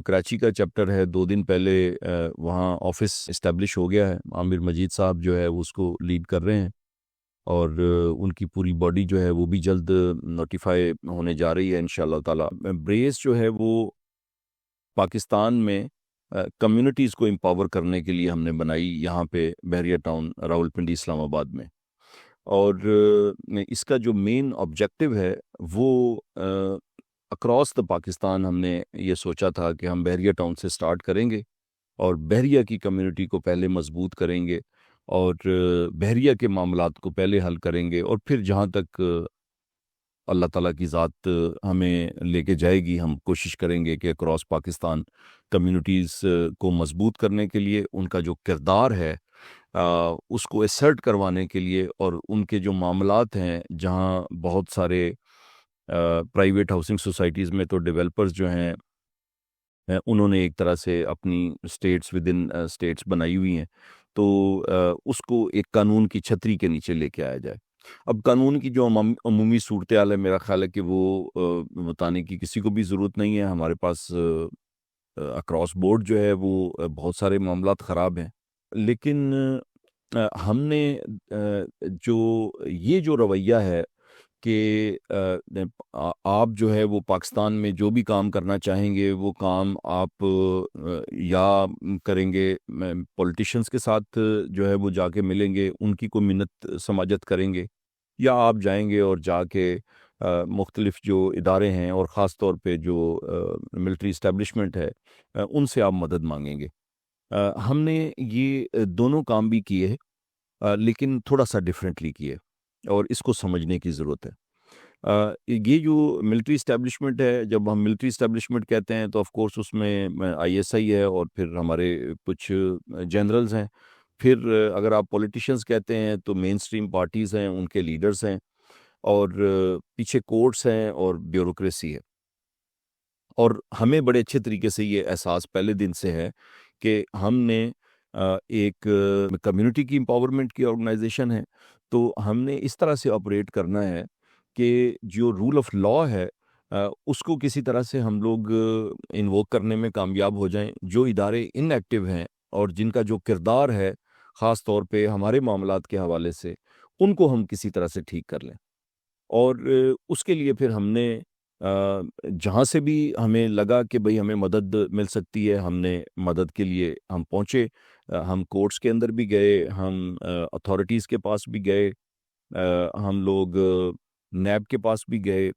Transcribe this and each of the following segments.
کراچی کا چیپٹر ہے، 2 دن پہلے وہاں آفس اسٹیبلش ہو گیا ہے. عامر مجید صاحب جو ہے وہ اس کو لیڈ کر رہے ہیں، اور ان کی پوری باڈی جو ہے وہ بھی جلد نوٹیفائی ہونے جا رہی ہے انشاءاللہ تعالی. بریس جو ہے وہ پاکستان میں کمیونٹیز کو امپاور کرنے کے لیے ہم نے بنائی یہاں پہ بحریہ ٹاؤن راولپنڈی اسلام آباد میں. اور اس کا جو مین آبجیکٹو ہے وہ اکراس دا پاکستان ہم نے یہ سوچا تھا کہ ہم بحریہ ٹاؤن سے سٹارٹ کریں گے اور بحریہ کی کمیونٹی کو پہلے مضبوط کریں گے اور بحریہ کے معاملات کو پہلے حل کریں گے، اور پھر جہاں تک اللہ تعالیٰ کی ذات ہمیں لے کے جائے گی ہم کوشش کریں گے کہ اکراس پاکستان کمیونٹیز کو مضبوط کرنے کے لیے ان کا جو کردار ہے اس کو اسرٹ کروانے کے لیے، اور ان کے جو معاملات ہیں جہاں بہت سارے پرائیویٹ ہاؤسنگ سوسائٹیز میں تو ڈیولپرز جو ہیں انہوں نے ایک طرح سے اپنی اسٹیٹس ود ان اسٹیٹس بنائی ہوئی ہیں، تو اس کو ایک قانون کی چھتری کے نیچے لے کے آیا جائے. اب قانون کی جو عمومی صورتحال ہے میرا خیال ہے کہ وہ بتانے کی کسی کو بھی ضرورت نہیں ہے. ہمارے پاس اکراس بورڈ جو ہے وہ بہت سارے معاملات خراب ہیں، لیکن ہم نے جو رویہ ہے کہ آپ جو ہے وہ پاکستان میں جو بھی کام کرنا چاہیں گے وہ کام آپ یا کریں گے پولیٹیشنز کے ساتھ جو ہے وہ جا کے ملیں گے، ان کی کوئی منت سماجت کریں گے، یا آپ جائیں گے اور جا کے مختلف جو ادارے ہیں اور خاص طور پہ جو ملٹری اسٹیبلشمنٹ ہے ان سے آپ مدد مانگیں گے. ہم نے یہ دونوں کام بھی کیے، لیکن تھوڑا سا ڈیفرنٹلی کیے، اور اس کو سمجھنے کی ضرورت ہے. یہ جو ملٹری اسٹیبلشمنٹ ہے، جب ہم ملٹری اسٹیبلشمنٹ کہتے ہیں تو آف کورس اس میں ISI ہے اور پھر ہمارے کچھ جنرلز ہیں. پھر اگر آپ پولیٹیشنز کہتے ہیں تو مین سٹریم پارٹیز ہیں، ان کے لیڈرز ہیں، اور پیچھے کورٹس ہیں اور بیوروکریسی ہے. اور ہمیں بڑے اچھے طریقے سے یہ احساس پہلے دن سے ہے کہ ہم نے ایک کمیونٹی کی امپاورمنٹ کی آرگنائزیشن ہے، تو ہم نے اس طرح سے آپریٹ کرنا ہے کہ جو رول آف لا ہے اس کو کسی طرح سے ہم لوگ انووک کرنے میں کامیاب ہو جائیں. جو ادارے ان ایکٹیو ہیں اور جن کا جو کردار ہے خاص طور پہ ہمارے معاملات کے حوالے سے، ان کو ہم کسی طرح سے ٹھیک کر لیں. اور اس کے لیے پھر ہم نے جہاں سے بھی ہمیں لگا کہ بھئی ہمیں مدد مل سکتی ہے، ہم نے مدد کے لیے ہم پہنچے. ہم کورٹس کے اندر بھی گئے، ہم اتھارٹیز کے پاس بھی گئے، ہم لوگ نیب کے پاس بھی گئے.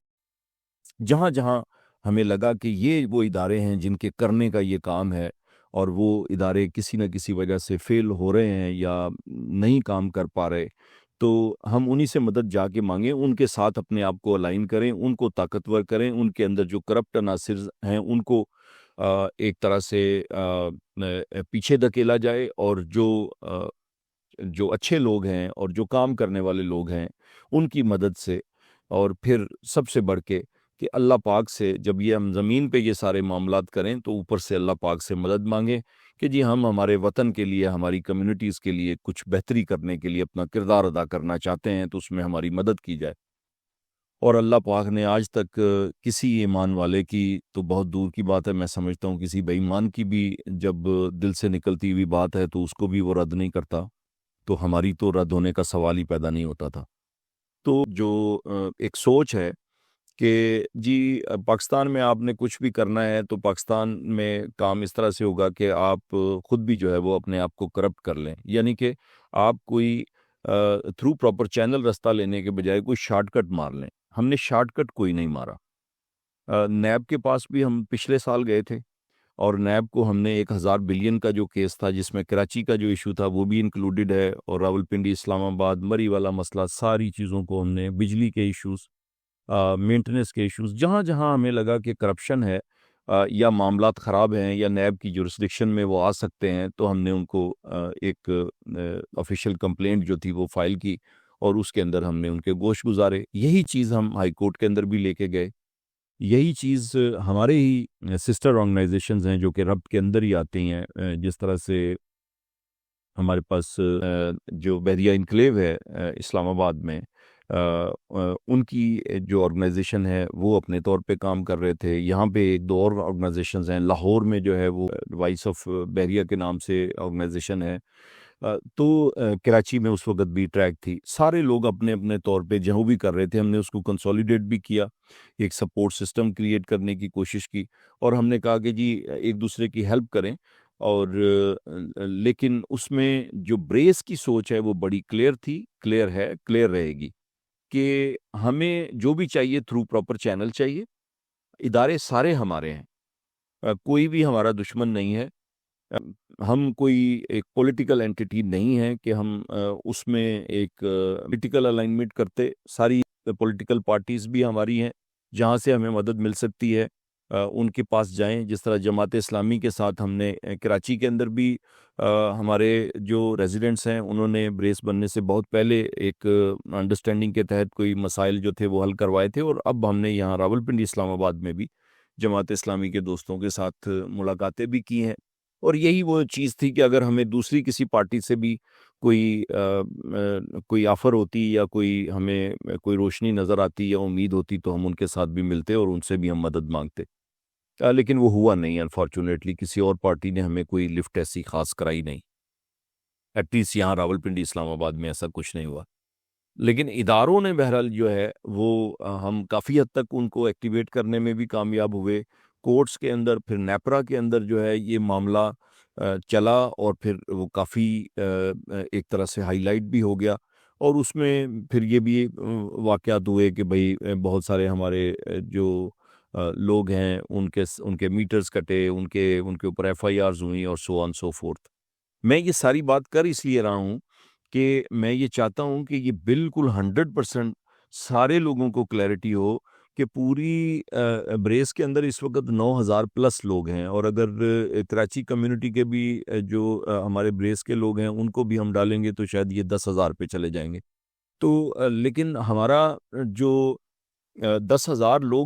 جہاں جہاں ہمیں لگا کہ یہ وہ ادارے ہیں جن کے کرنے کا یہ کام ہے، اور وہ ادارے کسی نہ کسی وجہ سے فیل ہو رہے ہیں یا نہیں کام کر پا رہے، تو ہم انہی سے مدد جا کے مانگیں، ان کے ساتھ اپنے آپ کو الائن کریں، ان کو طاقتور کریں، ان کے اندر جو کرپٹ عناصر ہیں ان کو ایک طرح سے پیچھے دھکیلا جائے، اور جو اچھے لوگ ہیں اور جو کام کرنے والے لوگ ہیں ان کی مدد سے. اور پھر سب سے بڑھ کے کہ اللہ پاک سے جب یہ ہم زمین پہ یہ سارے معاملات کریں تو اوپر سے اللہ پاک سے مدد مانگیں کہ جی ہم ہمارے وطن کے لیے، ہماری کمیونٹیز کے لیے کچھ بہتری کرنے کے لیے اپنا کردار ادا کرنا چاہتے ہیں، تو اس میں ہماری مدد کی جائے. اور اللہ پاک نے آج تک کسی ایمان والے کی تو بہت دور کی بات ہے، میں سمجھتا ہوں کسی بے ایمان کی بھی جب دل سے نکلتی ہوئی بات ہے تو اس کو بھی وہ رد نہیں کرتا، تو ہماری تو رد ہونے کا سوال ہی پیدا نہیں ہوتا تھا. تو جو ایک سوچ ہے کہ جی پاکستان میں آپ نے کچھ بھی کرنا ہے تو پاکستان میں کام اس طرح سے ہوگا کہ آپ خود بھی جو ہے وہ اپنے آپ کو کرپٹ کر لیں، یعنی کہ آپ کوئی تھرو پراپر چینل رستہ لینے کے بجائے کوئی شارٹ کٹ مار لیں. ہم نے شارٹ کٹ کوئی نہیں مارا. نیب کے پاس بھی ہم پچھلے سال گئے تھے، اور نیب کو ہم نے 1000 بلین کا جو کیس تھا جس میں کراچی کا جو ایشو تھا وہ بھی انکلوڈڈ ہے، اور راولپنڈی، اسلام آباد، مری والا مسئلہ، ساری چیزوں کو ہم نے، بجلی کے ایشوز، مینٹننس کے ایشوز، جہاں جہاں ہمیں لگا کہ کرپشن ہے یا معاملات خراب ہیں یا نیب کی جورسڈکشن میں وہ آ سکتے ہیں، تو ہم نے ان کو ایک آفیشیل کمپلینٹ جو تھی وہ فائل کی، اور اس کے اندر ہم نے ان کے گوشت گزارے. یہی چیز ہم ہائی کورٹ کے اندر بھی لے کے گئے. یہی چیز ہمارے ہی سسٹر آرگنائزیشنز ہیں جو کہ ربط کے اندر ہی آتی ہیں، جس طرح سے ہمارے پاس جو بحریہ انکلیو ہے اسلام آباد میں، ان کی جو آرگنائزیشن ہے وہ اپنے طور پہ کام کر رہے تھے. یہاں پہ ایک دو اور آرگنائزیشنز ہیں. لاہور میں جو ہے وہ وائس آف بحریہ کے نام سے آرگنائزیشن ہے. تو کراچی میں اس وقت بھی ٹریک تھی. سارے لوگ اپنے اپنے طور پہ جو بھی کر رہے تھے, ہم نے اس کو کنسولیڈیٹ بھی کیا, ایک سپورٹ سسٹم کریٹ کرنے کی کوشش کی, اور ہم نے کہا کہ جی ایک دوسرے کی ہیلپ کریں. اور لیکن اس میں جو بریس کی سوچ ہے وہ بڑی کلیئر تھی, کلیئر ہے, کلیئر رہے گی کہ ہمیں جو بھی چاہیے تھرو پراپر چینل چاہیے. ادارے سارے ہمارے ہیں, کوئی بھی ہمارا دشمن نہیں ہے. ہم کوئی ایک پولیٹیکل اینٹی نہیں ہے کہ ہم اس میں ایک پولیٹیکل الائنمنٹ کرتے. ساری پولیٹیکل پارٹیز بھی ہماری ہیں, جہاں سے ہمیں مدد مل سکتی ہے ان کے پاس جائیں. جس طرح جماعت اسلامی کے ساتھ ہم نے کراچی کے اندر بھی ہمارے جو ریزیڈنٹس ہیں انہوں نے بریس بننے سے بہت پہلے ایک انڈرسٹینڈنگ کے تحت کوئی مسائل جو تھے وہ حل کروائے تھے, اور اب ہم نے یہاں راولپنڈی اسلام آباد میں بھی جماعت اسلامی کے دوستوں کے ساتھ ملاقاتیں بھی کی ہیں. اور یہی وہ چیز تھی کہ اگر ہمیں دوسری کسی پارٹی سے بھی کوئی آفر ہوتی یا کوئی ہمیں کوئی روشنی نظر آتی یا امید ہوتی تو ہم ان کے ساتھ بھی ملتے اور ان سے بھی ہم مدد مانگتے. لیکن وہ ہوا نہیں انفارچونیٹلی. کسی اور پارٹی نے ہمیں کوئی لفٹ ایسی خاص کرائی نہیں. ایٹ لیسٹ یہاں راولپنڈی اسلام آباد میں ایسا کچھ نہیں ہوا. لیکن اداروں نے بہرحال جو ہے وہ ہم کافی حد تک ان کو ایکٹیویٹ کرنے میں بھی کامیاب ہوئے. کورٹس کے اندر, پھر نیپرا کے اندر جو ہے یہ معاملہ چلا, اور پھر وہ کافی ایک طرح سے ہائی لائٹ بھی ہو گیا. اور اس میں پھر یہ بھی واقعات ہوئے کہ بھئی بہت سارے ہمارے جو لوگ ہیں ان کے میٹرز کٹے, ان کے اوپر ایف آئی آرز ہوئیں, اور سو آن سو فورتھ. میں یہ ساری بات کر اس لیے رہا ہوں کہ میں یہ چاہتا ہوں کہ یہ بالکل 100% سارے لوگوں کو کلیئرٹی ہو کہ پوری بریس کے اندر اس وقت 9,000 پلس لوگ ہیں, اور اگر کراچی کمیونٹی کے بھی جو ہمارے بریس کے لوگ ہیں ان کو بھی ہم ڈالیں گے تو شاید یہ 10,000 پہ چلے جائیں گے. تو لیکن ہمارا جو 10,000 لوگ